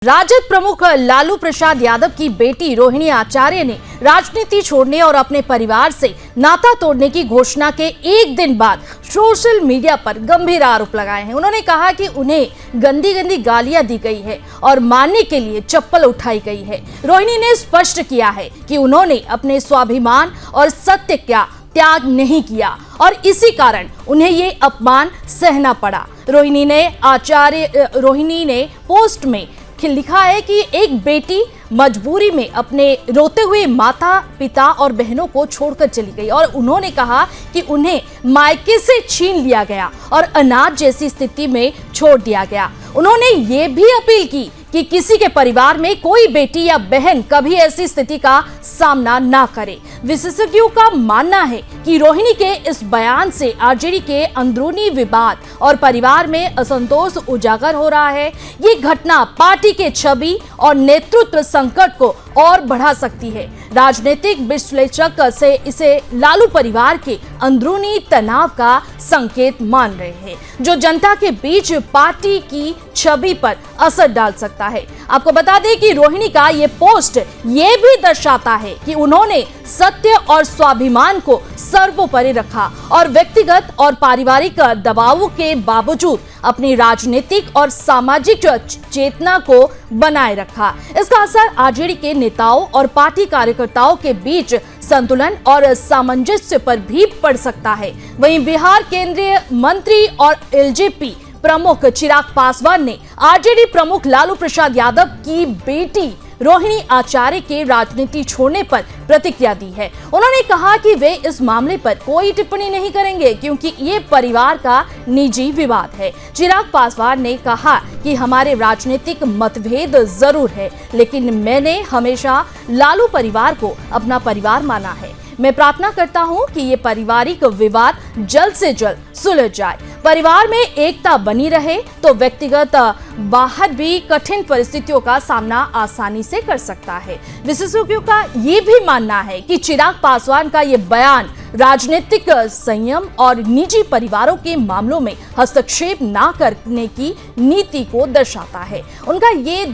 राजद प्रमुख लालू प्रसाद यादव की बेटी रोहिणी आचार्य ने राजनीति छोड़ने और अपने परिवार से नाता तोड़ने की घोषणा के एक दिन बाद सोशल मीडिया पर गंभीर आरोप लगाए हैं। उन्होंने कहा कि उन्हें गंदी गंदी गालियां दी गई है और मारने के लिए चप्पल उठाई गई है। रोहिणी ने स्पष्ट किया है कि उन्होंने अपने स्वाभिमान और सत्य का त्याग नहीं किया और इसी कारण उन्हें ये अपमान सहना पड़ा। रोहिणी ने पोस्ट में लिखा है कि एक बेटी मजबूरी में अपने रोते हुए माता पिता और बहनों को छोड़कर चली गई और उन्होंने कहा कि उन्हें मायके से छीन लिया गया और अनाथ जैसी स्थिति में छोड़ दिया गया। उन्होंने ये भी अपील की कि किसी के परिवार में कोई बेटी या बहन कभी ऐसी स्थिति का सामना ना करे। विशेषज्ञों का मानना है कि रोहिणी के इस बयान से आरजेडी के अंदरूनी विवाद और परिवार में असंतोष उजागर हो रहा है। ये घटना पार्टी के छवि और नेतृत्व संकट को और बढ़ा सकती है। राजनीतिक विश्लेषक से इसे लालू परिवार के अंदरूनी तनाव का संकेत मान रहे हैं, जो जनता के बीच पार्टी की छवि पर असर डाल सकता है। आपको बता दें कि रोहिणी का ये पोस्ट ये भी दर्शाता है कि उन्होंने सत्य और स्वाभिमान को सर्वोपरि रखा और व्यक्तिगत और पारिवारिक दबावों के बावजूद अपनी राजनीतिक और सामाजिक चेतना को बनाए रखा। इसका असर आरजेडी के नेताओं और पार्टी कार्यकर्ताओं के बीच संतुलन और सामंजस्य पर भी पड़ सकता है। वहीं बिहार केंद्रीय मंत्री और एलजेपी प्रमुख चिराग पासवान ने आरजेडी प्रमुख लालू प्रसाद यादव की बेटी रोहिणी आचार्य के राजनीति छोड़ने पर प्रतिक्रिया दी है। उन्होंने कहा कि वे इस मामले पर कोई टिप्पणी नहीं करेंगे क्योंकि ये परिवार का निजी विवाद है। चिराग पासवान ने कहा कि हमारे राजनीतिक मतभेद जरूर है, लेकिन मैंने हमेशा लालू परिवार को अपना परिवार माना है। मैं प्रार्थना करता हूं कि ये पारिवारिक विवाद जल्द से जल्द सुलझ जाए, परिवार में एकता बनी रहे तो व्यक्तिगत बाहर भी कठिन परिस्थितियों का सामना आसानी से कर सकता है। विशेषज्ञों का ये भी मानना है कि चिराग पासवान का ये बयान राजनीतिक संयम और निजी परिवारों के मामलों में हस्तक्षेप न करने की नीति को दर्शाता है। उनका ये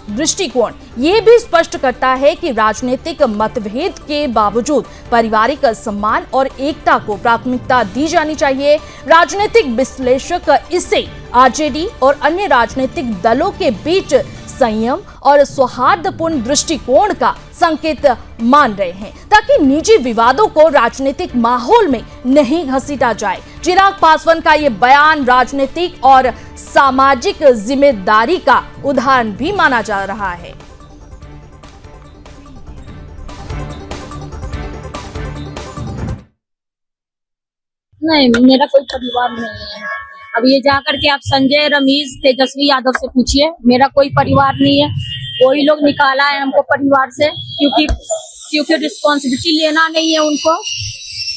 दृष्टिकोण ये भी स्पष्ट करता है कि राजनीतिक मतभेद के बावजूद पारिवारिक सम्मान और एकता को प्राथमिकता दी जानी चाहिए। राजनीतिक विश्लेषक इसे आरजेडी और अन्य राजनीतिक दलों के बीच संयम और सौहार्दपूर्ण दृष्टिकोण का संकेत मान रहे हैं, ताकि निजी विवादों को राजनीतिक माहौल में नहीं घसीटा जाए। चिराग पासवान का ये बयान राजनीतिक और सामाजिक जिम्मेदारी का उदाहरण भी माना जा रहा है। नहीं, मेरा कोई परिवार नहीं है। अब ये जाकर के आप संजय, रमेश, तेजस्वी यादव से पूछिए, मेरा कोई परिवार नहीं है। कोई लोग निकाला है हमको परिवार से क्योंकि रिस्पॉन्सिबिलिटी लेना नहीं है उनको।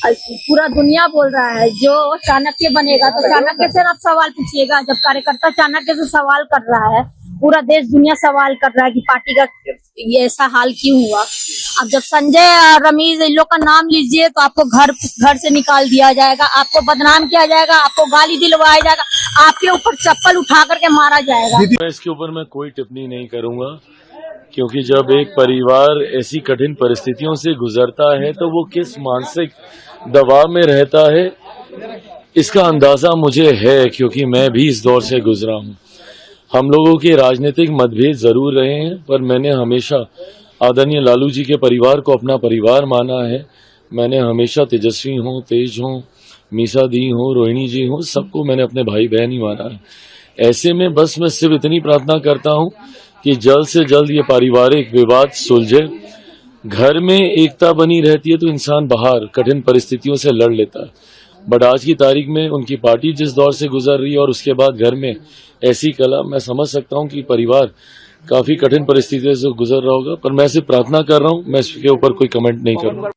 पूरा दुनिया बोल रहा है जो चाणक्य बनेगा तो चाणक्य से आप सवाल पूछिएगा। जब कार्यकर्ता चाणक्य से सवाल कर रहा है, पूरा देश दुनिया सवाल कर रहा है कि पार्टी का ये ऐसा हाल क्यों हुआ। अब जब संजय, रमेश इन लोग का नाम लीजिए तो आपको घर से निकाल दिया जाएगा, आपको बदनाम किया जाएगा, आपको गाली दिलवाया जाएगा, आपके ऊपर चप्पल उठा करके मारा जाएगा। मैं इसके ऊपर मैं कोई टिप्पणी नहीं करूंगा, क्योंकि जब एक परिवार ऐसी कठिन परिस्थितियों से गुजरता है तो वो किस मानसिक दबाव में रहता है इसका अंदाजा मुझे है, क्योंकि मैं भी इस दौर से गुजरा हूं। हम लोगों के राजनीतिक मतभेद जरूर रहे हैं, पर मैंने हमेशा आदरणीय लालू जी के परिवार को अपना परिवार माना है। मैंने हमेशा तेजस्वी हो, तेज हो, मीसा दी हो, रोहिणी जी हो, सबको मैंने अपने भाई बहन ही माना है। ऐसे में बस मैं सिर्फ इतनी प्रार्थना करता हूं कि जल्द से जल्द ये पारिवारिक विवाद सुलझे। घर में एकता बनी रहती है तो इंसान बाहर कठिन परिस्थितियों से लड़ लेता है, बट आज की तारीख में उनकी पार्टी जिस दौर से गुजर रही है और उसके बाद घर में ऐसी कला, मैं समझ सकता हूं कि परिवार काफी कठिन परिस्थितियों से गुजर रहा होगा, पर मैं सिर्फ प्रार्थना कर रहा हूं, मैं इसके ऊपर कोई कमेंट नहीं करूंगा।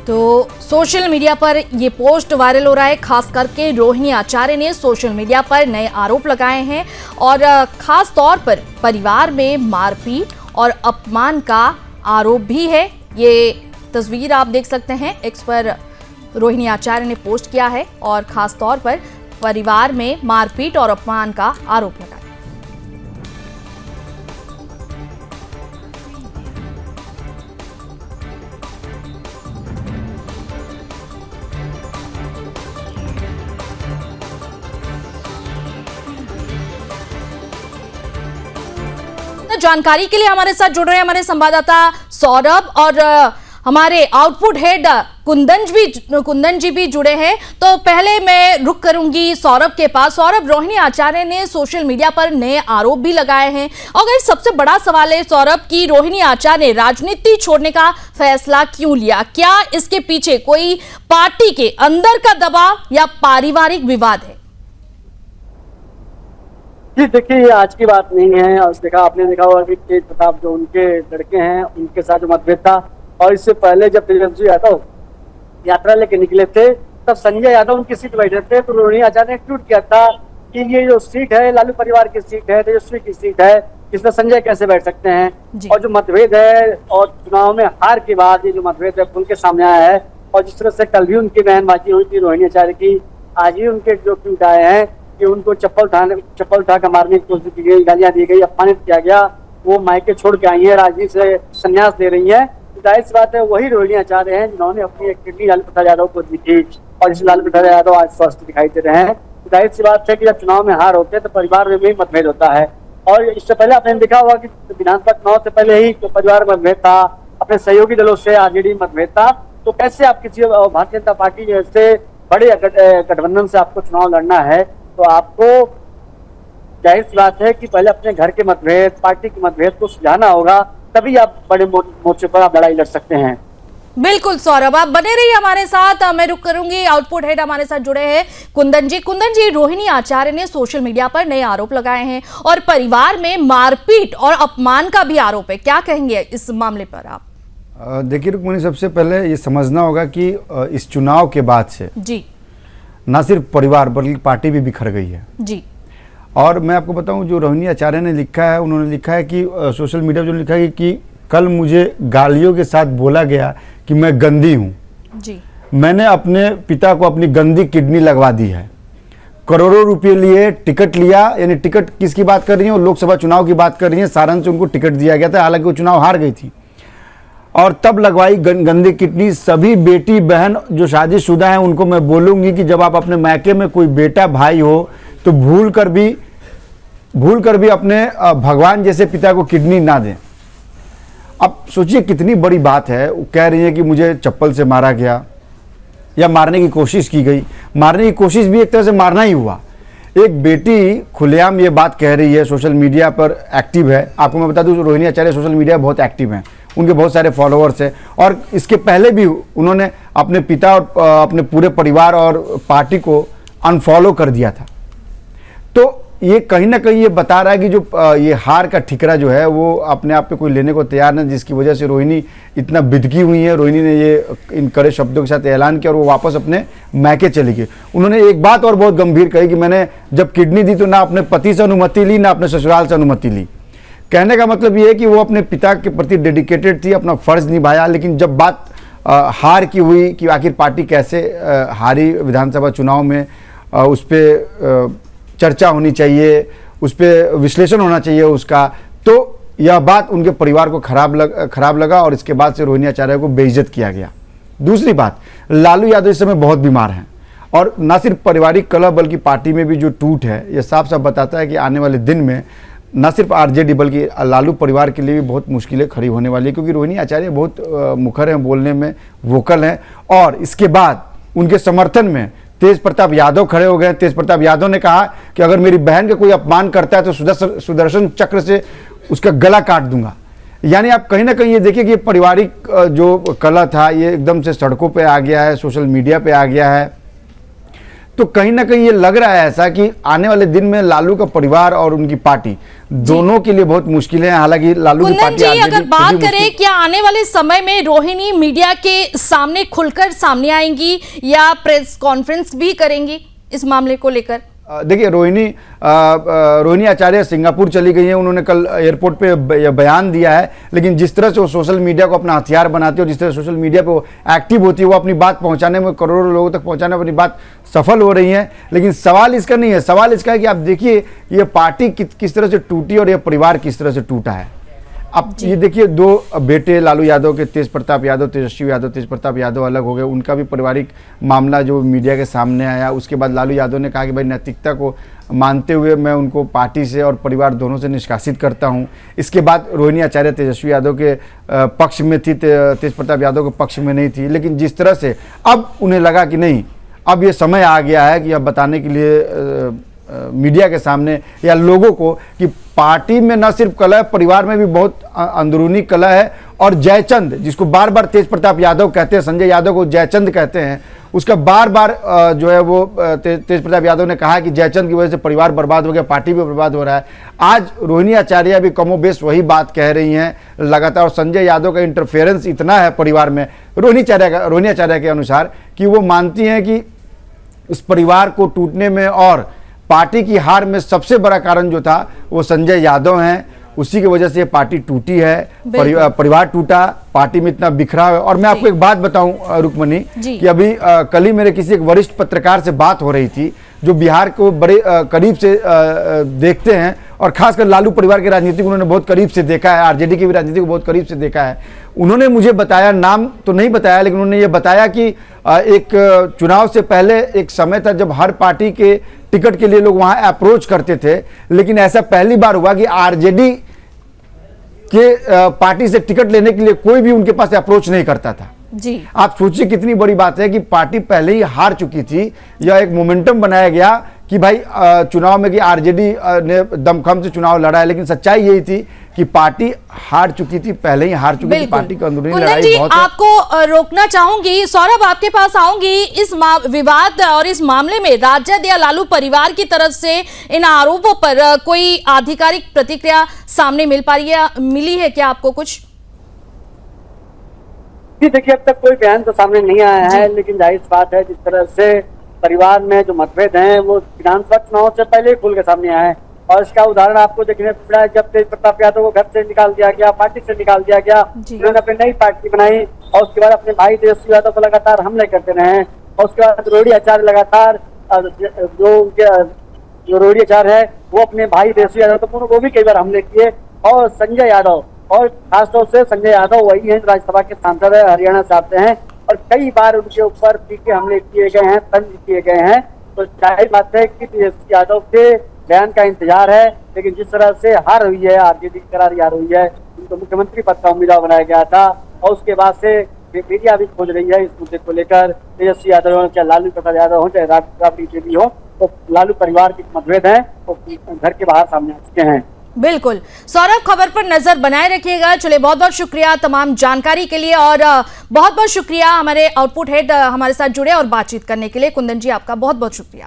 तो सोशल मीडिया पर ये पोस्ट वायरल हो रहा है। खास करके रोहिणी आचार्य ने सोशल मीडिया पर नए आरोप लगाए हैं और खास तौर पर परिवार में मारपीट और अपमान का आरोप भी है। ये तस्वीर आप देख सकते हैं, एक्स पर रोहिणी आचार्य ने पोस्ट किया है और खास तौर पर परिवार में मारपीट और अपमान का आरोप लगाया। जानकारी के लिए हमारे साथ जुड़ रहे हैं हमारे संवाददाता सौरभ और हमारे आउटपुट हेड कुंदन जी भी जुड़े हैं। तो पहले मैं रुक करूंगी सौरभ के पास। सौरभ, रोहिणी आचार्य ने सोशल मीडिया पर नए आरोप भी लगाए हैं और सबसे बड़ा सवाल है सौरभ कि रोहिणी आचार्य ने राजनीति छोड़ने का फैसला क्यों लिया? क्या इसके पीछे कोई पार्टी के अंदर का दबाव या पारिवारिक विवाद है? जी देखिए, ये आज की बात नहीं है। और आपने देखा होगा कि तेज प्रताप जो उनके लड़के हैं उनके साथ जो मतभेद था, और इससे पहले जब तेजस्वी यादव यात्रा लेके निकले थे तब संजय यादव उनकी सीट बैठे थे, तो रोहिणी आचार्य ने ट्वीट किया था कि ये जो सीट है लालू परिवार की सीट है, तेजस्वी की सीट है, इसमें संजय कैसे बैठ सकते हैं। और जो मतभेद है और चुनाव में हार के बाद ये जो मतभेद है खुल के सामने आया है। और जिस तरह से कल भी उनकी बयानबाजी हुई थी रोहिणी आचार्य की, आज भी उनके जो ट्वीट आए हैं कि उनको चप्पल उठाकर मारने की कोशिश की गई, गालियां दी गई, अपमानित किया गया, वो मायके छोड़ के आई है, राजनीति से संन्यास ले रही है। जाहिर सी बात है वही रोहिणी आचार्य हैं जिन्होंने अपनी एक किडनी लालू प्रसाद यादव को दी थी, और इस लालू प्रसाद यादव आज स्वस्थ दिखाई दे रहे हैं। जाहिर सी बात है कि जब चुनाव में हार होते हैं तो परिवार में भी मतभेद होता है। और इससे पहले आपने देखा होगा कि विधानसभा चुनाव से पहले ही तो परिवार में मतभेद था, अपने सहयोगी दलों से आरजेडी मतभेद था। तो कैसे आप किसी भारतीय जनता पार्टी जैसे बड़े गठबंधन से आपको चुनाव लड़ना है, तो आपको जाहिर सी बात है कि पहले अपने घर के मतभेद, पार्टी के मतभेद को सुलझाना होगा, तभी आप बड़े मोर्चे पर आप लड़ाई लड़ सकते हैं। बिल्कुल सौरभ, आप बने रहिए हमारे साथ। मैं रुक करूंगी। आउटपुट हेड हमारे साथ जुड़े हैं कुंदन जी, रोहिणी आचार्य ने सोशल मीडिया पर नए आरोप लगाए हैं और परिवार में मारपीट और अपमान का भी आरोप है। क्या कहेंगे इस मामले पर आप? देखिए रुक्मिणी, सबसे पहले ये समझना होगा कि इस चुनाव के बाद से जी न सिर्फ परिवार बल्कि पार्टी भी बिखर गई है जी। और मैं आपको बताऊं, जो रोहिणी आचार्य ने लिखा है, उन्होंने लिखा है कि सोशल मीडिया पर जो लिखा है कि कल मुझे गालियों के साथ बोला गया कि मैं गंदी हूं जी। मैंने अपने पिता को अपनी गंदी किडनी लगवा दी है, करोड़ों रुपए लिए टिकट लिया। यानी टिकट किसकी बात कर रही है? वो लोकसभा चुनाव की बात कर रही है। सारण से उनको टिकट दिया गया था, हालांकि वो चुनाव हार गई थी, और तब लगवाई गंदी किडनी। सभी बेटी बहन जो शादीशुदा हैं उनको मैं बोलूंगी कि जब आप अपने मायके में कोई बेटा भाई हो तो भूल कर भी अपने भगवान जैसे पिता को किडनी ना दें। अब सोचिए कितनी बड़ी बात है। वो कह रही है कि मुझे चप्पल से मारा गया या मारने की कोशिश की गई। मारने की कोशिश भी एक तरह से मारना ही हुआ। एक बेटी खुलेआम ये बात कह रही है, सोशल मीडिया पर एक्टिव है। आपको मैं बता दूं, रोहिणी आचार्य सोशल मीडिया बहुत एक्टिव हैं, उनके बहुत सारे फॉलोअर्स हैं, और इसके पहले भी उन्होंने अपने पिता और अपने पूरे परिवार और पार्टी को अनफॉलो कर दिया था। तो ये कहीं ना कहीं ये बता रहा है कि जो ये हार का ठिकरा जो है वो अपने आप पे कोई लेने को तैयार नहीं, जिसकी वजह से रोहिणी इतना बिदकी हुई है। रोहिणी ने ये इन कड़े शब्दों के साथ ऐलान किया और वो वापस अपने मैके चली गई। उन्होंने एक बात और बहुत गंभीर कही कि मैंने जब किडनी दी तो ना अपने पति से अनुमति ली, ना अपने ससुराल से अनुमति ली। कहने का मतलब ये है कि वो अपने पिता के प्रति डेडिकेटेड थी, अपना फर्ज निभाया। लेकिन जब बात हार की हुई कि आखिर पार्टी कैसे हारी विधानसभा चुनाव में, उस पर चर्चा होनी चाहिए, उस पर विश्लेषण होना चाहिए उसका, तो यह बात उनके परिवार को खराब लगा और इसके बाद से रोहिणी आचार्य को बेइज्जत किया गया। दूसरी बात, लालू यादव इस समय बहुत बीमार हैं, और न सिर्फ पारिवारिक कलह बल्कि पार्टी में भी जो टूट है, यह साफ साफ बताता है कि आने वाले दिन में न सिर्फ आरजेडी बल्कि लालू परिवार के लिए भी बहुत मुश्किलें खड़ी होने वाली है, क्योंकि रोहिणी आचार्य बहुत मुखर हैं, बोलने में वोकल हैं। और इसके बाद उनके समर्थन में तेज प्रताप यादव खड़े हो गए। तेज प्रताप यादव ने कहा कि अगर मेरी बहन का कोई अपमान करता है तो सुदर्शन चक्र से उसका गला काट दूंगा। यानी आप कहीं ना कहीं ये देखिए कि पारिवारिक जो कलह था ये एकदम से सड़कों पे आ गया है, सोशल मीडिया पे आ गया है। तो कहीं ना कहीं ये लग रहा है ऐसा कि आने वाले दिन में लालू का परिवार और उनकी पार्टी दोनों के लिए बहुत मुश्किल है। हालांकि लालू की पार्टी अगर बात करें क्या आने वाले समय में रोहिणी मीडिया के सामने खुलकर सामने आएंगी या प्रेस कॉन्फ्रेंस भी करेंगी इस मामले को लेकर? देखिए, रोहिणी आचार्य सिंगापुर चली गई हैं। उन्होंने कल एयरपोर्ट पे बयान दिया है, लेकिन जिस तरह से वो सोशल मीडिया को अपना हथियार बनाती है और जिस तरह सोशल मीडिया पे वो एक्टिव होती है, वो अपनी बात पहुंचाने में, करोड़ों लोगों तक पहुंचाने में अपनी बात सफल हो रही हैं। लेकिन सवाल इसका नहीं है, सवाल इसका है कि आप देखिए ये पार्टी किस तरह से टूटी और ये परिवार किस तरह से टूटा है। अब ये देखिए, दो बेटे लालू यादव के, तेज प्रताप यादव, तेजस्वी यादव, तेज प्रताप यादव अलग हो गए। उनका भी पारिवारिक मामला जो मीडिया के सामने आया, उसके बाद लालू यादव ने कहा कि भाई नैतिकता को मानते हुए मैं उनको पार्टी से और परिवार दोनों से निष्कासित करता हूं। इसके बाद रोहिणी आचार्य तेजस्वी यादव के पक्ष में थी, तेज प्रताप यादव के पक्ष में नहीं थी, लेकिन जिस तरह से अब उन्हें लगा कि नहीं, अब ये समय आ गया है कि अब बताने के लिए मीडिया के सामने या लोगों को कि पार्टी में न सिर्फ कलह, परिवार में भी बहुत अंदरूनी कलह है। और जयचंद, जिसको बार बार तेज प्रताप यादव कहते हैं, संजय यादव को जयचंद कहते हैं, उसका बार बार जो है वो तेज प्रताप यादव ने कहा कि जयचंद की वजह से परिवार बर्बाद हो गया, पार्टी भी बर्बाद हो रहा है। आज रोहिणी आचार्य भी कमोबेश वही बात कह रही हैं लगातार। और संजय यादव का इंटरफेरेंस इतना है परिवार में रोहिणी आचार्य के अनुसार कि वो मानती हैं कि इस परिवार को टूटने में और पार्टी की हार में सबसे बड़ा कारण जो था वो संजय यादव हैं। उसी की वजह से ये पार्टी टूटी है, परिवार टूटा, पार्टी में इतना बिखरा है। और मैं आपको एक बात बताऊं रुक्मणी कि अभी कल ही मेरे किसी एक वरिष्ठ पत्रकार से बात हो रही थी जो बिहार को बड़े करीब से देखते हैं और खासकर लालू परिवार की राजनीति को उन्होंने बहुत करीब से देखा है, आरजेडी की भी राजनीति को बहुत करीब से देखा है। उन्होंने मुझे बताया, नाम तो नहीं बताया, लेकिन उन्होंने ये बताया कि एक चुनाव से पहले एक समय था जब हर पार्टी के टिकट के लिए लोग वहां अप्रोच करते थे, लेकिन ऐसा पहली बार हुआ कि आरजेडी के पार्टी से टिकट लेने के लिए कोई भी उनके पास अप्रोच नहीं करता था। जी, आप सोचिए कितनी बड़ी बात है कि पार्टी पहले ही हार चुकी थी, या एक मोमेंटम बनाया गया कि भाई चुनाव में कि आरजेडी ने दमखम से चुनाव लड़ा है, लेकिन सच्चाई यही थी कि पार्टी हार चुकी थी, पहले ही हार चुकी थी। पार्टी की अंदरूनी लड़ाई बहुत है। आपको रोकना चाहूंगी, सौरभ आपके पास आऊंगी। इस विवाद और इस मामले में राजद या लालू परिवार की तरफ से इन आरोपों पर कोई आधिकारिक प्रतिक्रिया सामने मिली है क्या आपको कुछ? जी देखिए, अब तक कोई बयान तो सामने नहीं आया है, लेकिन जाहिर बात है जिस तरह से परिवार में जो मतभेद हैं वो विधानसभा चुनाव से पहले ही खुल के सामने आए हैं। और इसका उदाहरण आपको देखने को मिला है जब तेज प्रताप यादव को घर से निकाल दिया गया, पार्टी से निकाल दिया गया, उन्होंने अपनी नई पार्टी बनाई और उसके बाद अपने भाई तेजस्वी यादव को लगातार हमले करते रहे। और उसके बाद रोहिणी आचार्य लगातार जो रोहिणी आचार्य है वो अपने भाई तेजस्वी यादव को भी कई बार हमले किए। और संजय यादव, और खासतौर से संजय यादव वही हैं राज्यसभा के सांसद है, हरियाणा से आते हैं, और कई बार उनके ऊपर तीखे हमले किए गए हैं, तंज किए गए हैं। तो जाहिर बात है कि तेजस्वी यादव के बयान का इंतजार है, लेकिन जिस तरह से हार हुई है, आरजेडी की करारी हार हुई है, उनको मुख्यमंत्री पद का उम्मीदवार बनाया गया था और उसके बाद से मीडिया भी खोज रही है इस मुद्दे को लेकर। तेजस्वी यादव हो, चाहे लालू प्रसाद यादव हो, चाहे राबड़ी देवी हो, तो लालू परिवार के मतभेद हैं वो घर के बाहर सामने आ चुके हैं। बिल्कुल सौरभ, खबर पर नजर बनाए रखिएगा। चलिए, बहुत बहुत शुक्रिया तमाम जानकारी के लिए और बहुत बहुत शुक्रिया हमारे आउटपुट हेड हमारे साथ जुड़े और बातचीत करने के लिए। कुंदन जी, आपका बहुत बहुत शुक्रिया।